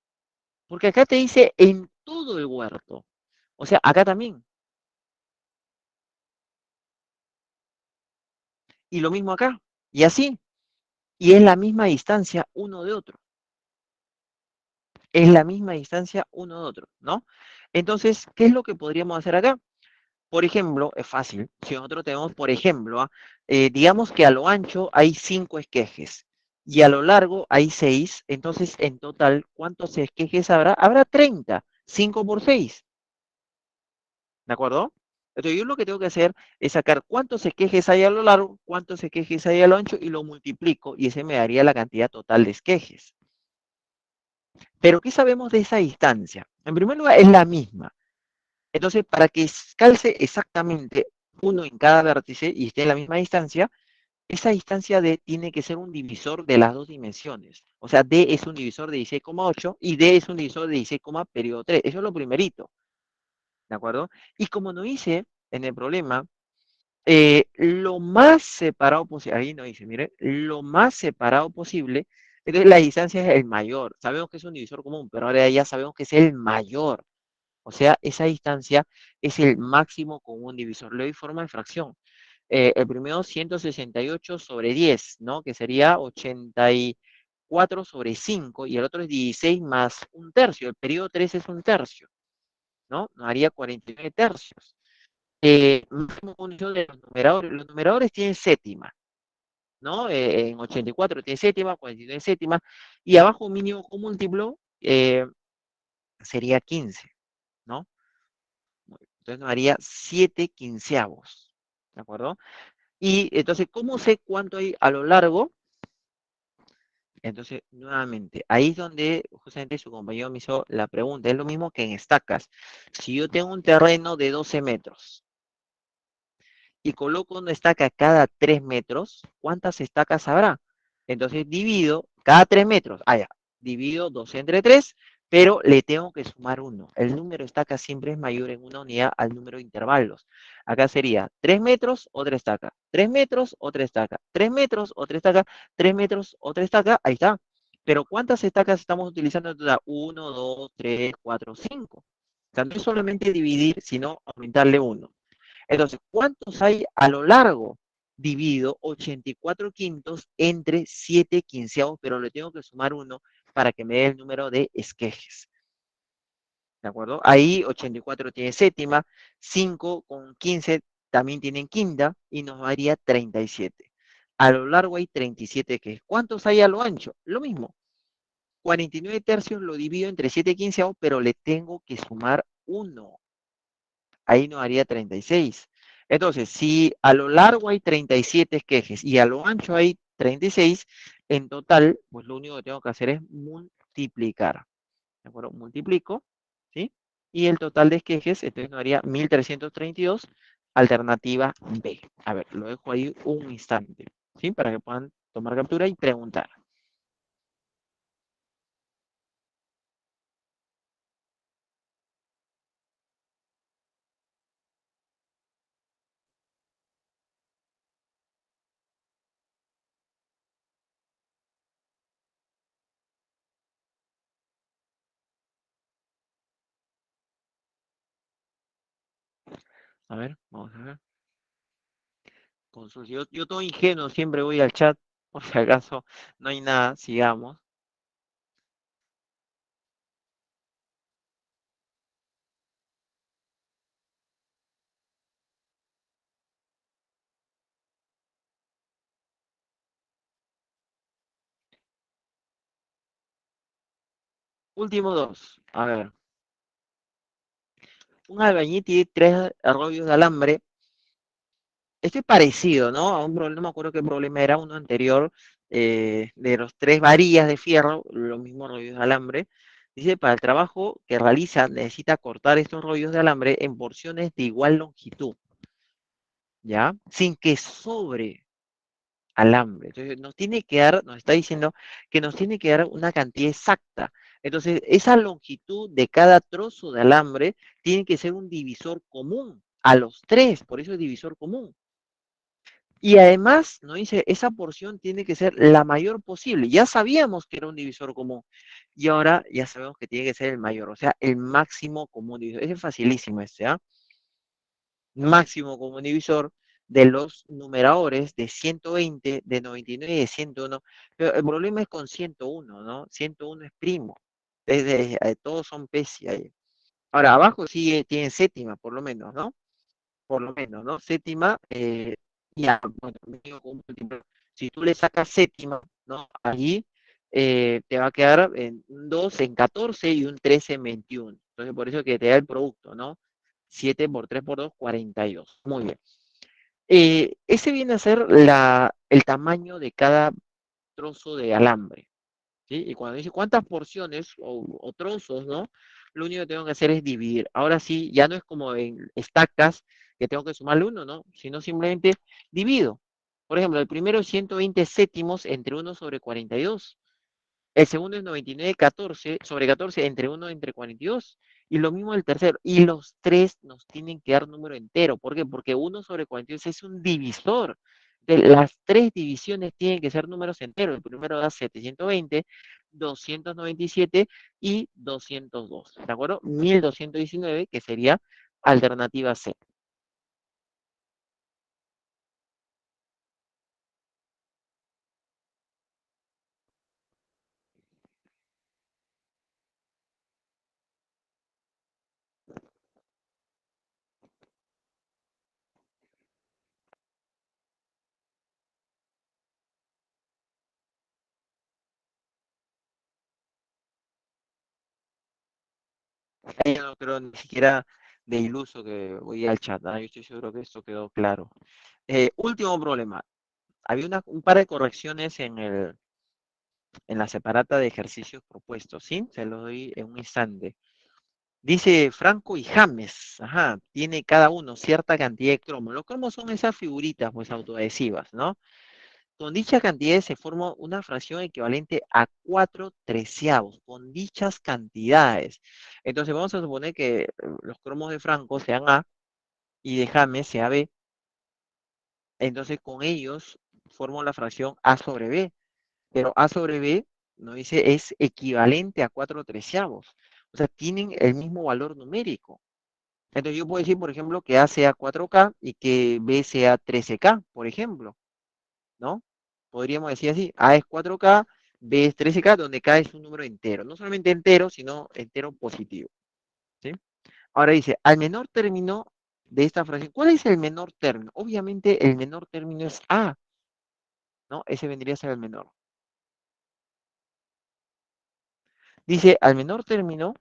porque acá te dice en todo el huerto. O sea, acá también. Y lo mismo acá. Y así. Y es la misma distancia uno de otro. Es la misma distancia uno de otro, ¿no? Entonces, ¿qué es lo que podríamos hacer acá? Por ejemplo, es fácil. Si nosotros tenemos, por ejemplo, digamos que a lo ancho hay 5 esquejes y a lo largo hay 6, entonces en total, ¿cuántos esquejes habrá? Habrá 30, 5 por 6, ¿de acuerdo? Entonces yo lo que tengo que hacer es sacar cuántos esquejes hay a lo largo, cuántos esquejes hay a lo ancho y lo multiplico y ese me daría la cantidad total de esquejes. Pero ¿qué sabemos de esa distancia? En primer lugar, es la misma. Entonces, para que calce exactamente uno en cada vértice y esté en la misma distancia, esa distancia D tiene que ser un divisor de las dos dimensiones. O sea, D es un divisor de 16,8 y D es un divisor de 16, periodo 3. Eso es lo primerito, ¿de acuerdo? Y como no hice en el problema, lo más separado posible, ahí no dice, mire, lo más separado posible, entonces la distancia es el mayor. Sabemos que es un divisor común, pero ahora ya sabemos que es el mayor. O sea, esa distancia es el máximo común divisor. Le doy forma de fracción. El primero 168 sobre 10, ¿no? Que sería 84 sobre 5, y el otro es 16 más un tercio. El periodo 3 es un tercio, ¿no? Nos haría 49 tercios. Máximo común divisor de los numeradores tienen séptima, ¿no? En 84 tiene séptima, 49 séptima, y abajo mínimo con múltiplo sería 15, ¿no? Entonces nos haría 7 quinceavos, ¿de acuerdo? Y entonces, ¿cómo sé cuánto hay a lo largo? Entonces, nuevamente, ahí es donde justamente su compañero me hizo la pregunta. Es lo mismo que en estacas. Si yo tengo un terreno de 12 metros y coloco una estaca cada 3 metros, ¿cuántas estacas habrá? Entonces divido cada 3 metros, ya, divido 2 entre 3, pero le tengo que sumar 1. El número de estacas siempre es mayor en una unidad al número de intervalos. Acá sería 3 metros, otra estaca, 3 metros, otra estaca, 3 metros, otra estaca, 3 metros, otra estaca, ahí está. Pero ¿cuántas estacas estamos utilizando en total? 1, 2, 3, 4, 5. O sea, no es solamente dividir, sino aumentarle 1. Entonces, ¿cuántos hay a lo largo? Divido 84 quintos entre 7 quinceavos, pero le tengo que sumar 1 para que me dé el número de esquejes. ¿De acuerdo? Ahí 84 tiene séptima, 5 con 15 también tienen quinta y nos daría 37. A lo largo hay 37 esquejes. ¿Cuántos hay a lo ancho? Lo mismo. 49 tercios lo divido entre 7 quinceavos, pero le tengo que sumar 1. Ahí nos haría 36. Entonces, si a lo largo hay 37 esquejes y a lo ancho hay 36, en total, pues lo único que tengo que hacer es multiplicar. ¿De acuerdo? Multiplico, ¿sí? Y el total de esquejes, entonces nos haría 1332, alternativa B. A ver, lo dejo ahí un instante, ¿sí? Para que puedan tomar captura y preguntar. A ver, vamos a ver. Yo todo ingenuo siempre voy al chat, por si acaso no hay nada, sigamos. Último dos. A ver. Un albañil tiene tres rollos de alambre. Este es parecido, ¿no? A un problema, no me acuerdo qué problema era uno anterior, de los tres varillas de fierro, los mismos rollos de alambre. Dice, para el trabajo que realiza, necesita cortar estos rollos de alambre en porciones de igual longitud, ¿ya? Sin que sobre alambre. Entonces, nos está diciendo que nos tiene que dar una cantidad exacta. Entonces, esa longitud de cada trozo de alambre tiene que ser un divisor común a los tres, por eso es divisor común. Y además, nos dice, esa porción tiene que ser la mayor posible. Ya sabíamos que era un divisor común y ahora ya sabemos que tiene que ser el mayor, o sea, el máximo común divisor. Ese es facilísimo este, ¿ah? Máximo común divisor de los numeradores de 120, de 99 y de 101. Pero el problema es con 101, ¿no? 101 es primo. Todos son pesi ahí. Ahora, abajo sí tiene séptima, por lo menos, ¿no? Por lo menos, ¿no? Séptima, ya, bueno, un múltiplo. Si tú le sacas séptima, ¿no? Allí te va a quedar en un 2 en 14 y un 13 en 21. Entonces, por eso que te da el producto, ¿no? 7 por 3 por 2, 42. Muy bien. Ese viene a ser el tamaño de cada trozo de alambre, ¿sí? Y cuando dice cuántas porciones o trozos, ¿no? Lo único que tengo que hacer es dividir. Ahora sí, ya no es como en estacas que tengo que sumarle uno, ¿no? Sino simplemente divido. Por ejemplo, el primero es 120 séptimos entre 1/42. El segundo es 99 14 sobre 14 entre 1 entre 42. Y lo mismo el tercero. Y los tres nos tienen que dar número entero. ¿Por qué? Porque 1/42 es un divisor. Las tres divisiones tienen que ser números enteros. El primero da 720, 297 y 202. ¿De acuerdo? 1219, que sería alternativa C. Ahí no creo ni siquiera de iluso que voy al chat. Yo estoy seguro que esto quedó claro. Último problema. Había un par de correcciones en la separata de ejercicios propuestos, ¿sí? Se los doy en un instante. Dice Franco y James, ajá, tiene cada uno cierta cantidad de cromos. Los cromos son esas figuritas, pues, autoadhesivas, ¿no? Con dicha cantidad se forma una fracción equivalente a 4/13. Con dichas cantidades. Entonces vamos a suponer que los cromos de Franco sean A y de James sea B. Entonces con ellos formo la fracción A sobre B. Pero A sobre B, nos dice, es equivalente a 4/13. O sea, tienen el mismo valor numérico. Entonces yo puedo decir, por ejemplo, que A sea 4K y que B sea 13K, por ejemplo, ¿no? Podríamos decir así, A es 4K, B es 13K, donde K es un número entero. No solamente entero, sino entero positivo, ¿sí? Ahora dice, al menor término de esta frase, ¿cuál es el menor término? Obviamente el menor término es A, ¿no? Ese vendría a ser el menor. Dice, al menor término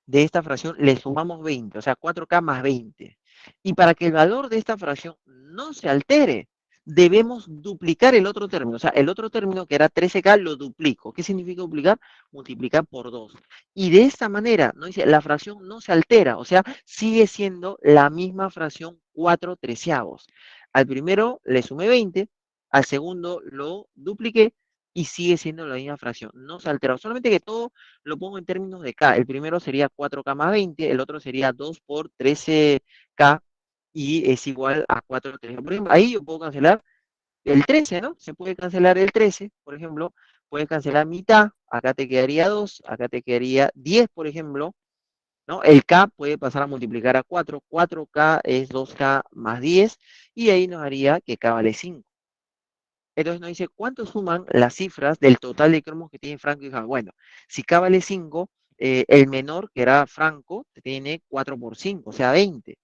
de esta fracción le sumamos 20, o sea, 4K más 20. Y para que el valor de esta fracción no se altere, debemos duplicar el otro término. O sea, el otro término que era 13K lo duplico. ¿Qué significa duplicar? Multiplicar por 2. Y de esta manera, ¿no? Dice, la fracción no se altera, o sea, sigue siendo la misma fracción 4/13. Al primero le sumé 20, al segundo lo dupliqué y sigue siendo la misma fracción. No se altera, solamente que todo lo pongo en términos de K. El primero sería 4K más 20, el otro sería 2 por 13K y es igual a 4. Por ejemplo, ahí yo puedo cancelar el 13, ¿no? Se puede cancelar el 13, por ejemplo, puedes cancelar mitad, acá te quedaría 2, acá te quedaría 10, por ejemplo, ¿no? El K puede pasar a multiplicar a 4, 4K es 2K más 10 y ahí nos haría que K vale 5. Entonces nos dice, ¿cuánto suman las cifras del total de cromos que tiene Franco y James? Bueno, si K vale 5, el menor, que era Franco, tiene 4 por 5, o sea, 20.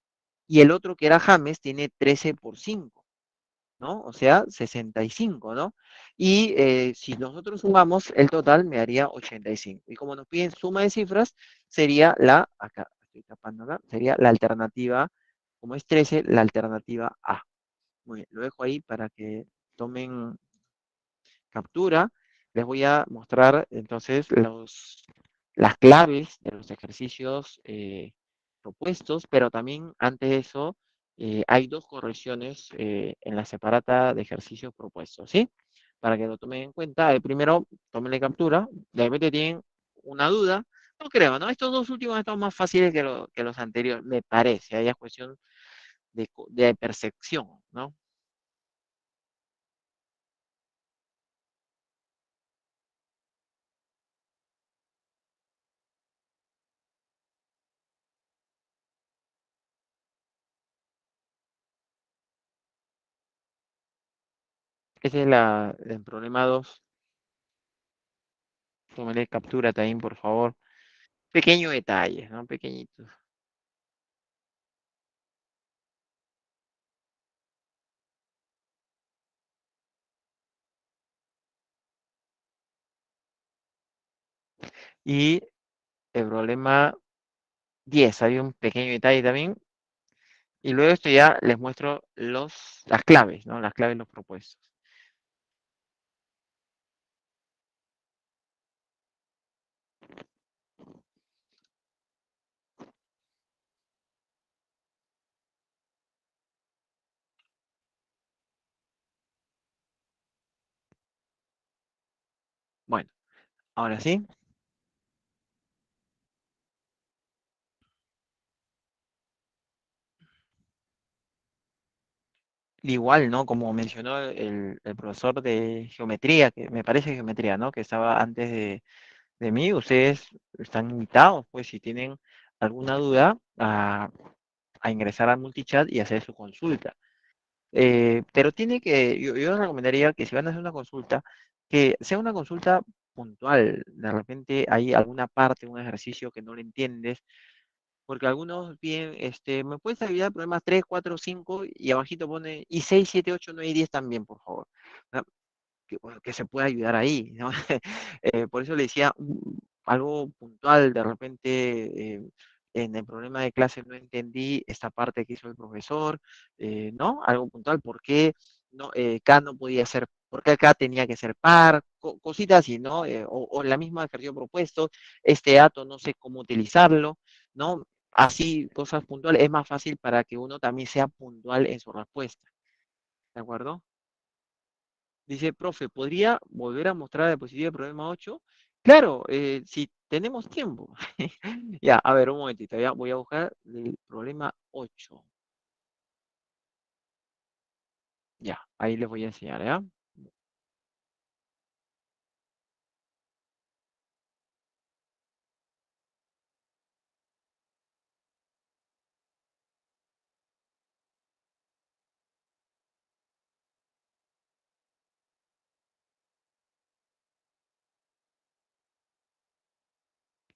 Y el otro, que era James, tiene 13 por 5, ¿no? O sea, 65, ¿no? Y si nosotros sumamos el total, me daría 85. Y como nos piden suma de cifras, sería acá estoy tapándola, sería la alternativa, como es 13, la alternativa A. Muy bien, lo dejo ahí para que tomen captura. Les voy a mostrar entonces las claves de los ejercicios propuestos, pero también antes de eso hay dos correcciones en la separata de ejercicios propuestos, ¿sí? Para que lo tomen en cuenta. El primero, tomenle captura. De repente tienen una duda. No creo, ¿no? Estos dos últimos están más fáciles que los anteriores, me parece. Ahí es cuestión de percepción, ¿no? Ese es el problema 2. Tómale captura también, por favor. Pequeños detalles, ¿no? Pequeñitos. Y el problema 10, hay un pequeño detalle también. Y luego esto ya les muestro las claves, ¿no? Las claves de los propuestos. Ahora sí, igual, ¿no? Como mencionó el profesor de geometría, que me parece geometría, ¿no? Que estaba antes de mí, ustedes están invitados, pues si tienen alguna duda, a ingresar al multichat y hacer su consulta. Pero tiene que, yo les recomendaría que si van a hacer una consulta, que sea una consulta puntual. De repente hay alguna parte, un ejercicio que no lo entiendes, porque algunos piden, ¿me puedes ayudar al problema 3, 4, 5? Y abajito pone, y 6, 7, 8, 9 y 10 también, por favor. ¿No? Que, bueno, que se pueda ayudar ahí, ¿no? Por eso le decía algo puntual, de repente en el problema de clase no entendí esta parte que hizo el profesor, ¿no? Algo puntual, ¿por qué no, K no podía ser, por qué K tenía que ser par? Cositas así, ¿no? O la misma ejercicio propuesto, este dato no sé cómo utilizarlo, ¿no? Así, cosas puntuales, es más fácil para que uno también sea puntual en su respuesta, ¿de acuerdo? Dice, profe, ¿podría volver a mostrar la diapositiva del problema 8? Claro, si tenemos tiempo. Ya, a ver, un momentito, ya voy a buscar el problema 8. Ya, ahí les voy a enseñar, ¿ya?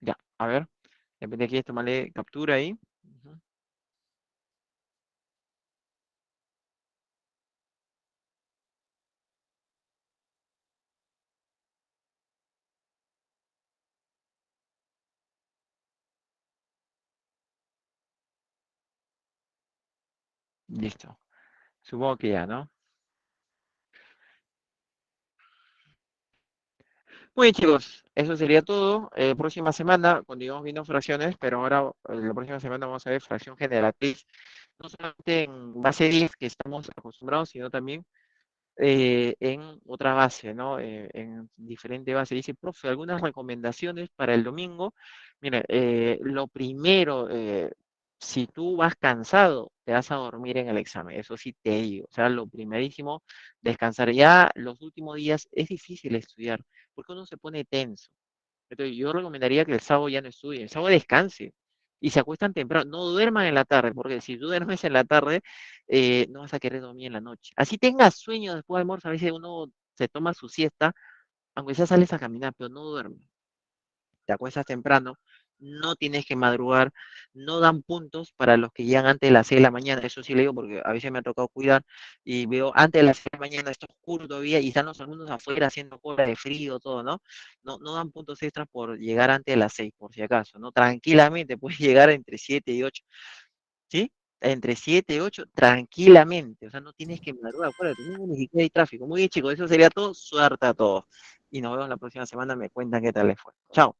Ya, a ver, de repente quieres tomarle captura ahí. Ujú. Listo. Supongo que ya, ¿no? Muy bien, chicos, eso sería todo. Próxima semana continuamos viendo fracciones, pero ahora la próxima semana vamos a ver fracción generatriz. No solamente en base 10 que estamos acostumbrados, sino también en otra base, ¿no? En diferente base. Dice, profe, algunas recomendaciones para el domingo. Mira, lo primero, si tú vas cansado, te vas a dormir en el examen, eso sí te digo. O sea, lo primerísimo, descansar. Ya los últimos días es difícil estudiar, porque uno se pone tenso. Entonces, yo recomendaría que el sábado ya no estudien, el sábado descanse y se acuestan temprano, no duerman en la tarde, porque si tú duermes en la tarde, no vas a querer dormir en la noche. Así tengas sueño después del almuerzo, a veces uno se toma su siesta, aunque sea sales a caminar, pero no duermes, te acuestas temprano, no tienes que madrugar, no dan puntos para los que llegan antes de las 6 de la mañana, eso sí le digo porque a veces me ha tocado cuidar y veo antes de las 6 de la mañana, está oscuro todavía y están los alumnos afuera haciendo cola de frío, todo, ¿no? No dan puntos extras por llegar antes de las 6 por si acaso, ¿no? Tranquilamente puedes llegar entre 7 y 8, ¿sí? Entre 7 y 8, tranquilamente, o sea, no tienes que madrugar, acuérdate, ni siquiera hay tráfico. Muy bien, chicos, eso sería todo, suerte a todos. Y nos vemos la próxima semana, me cuentan qué tal les fue. Chao.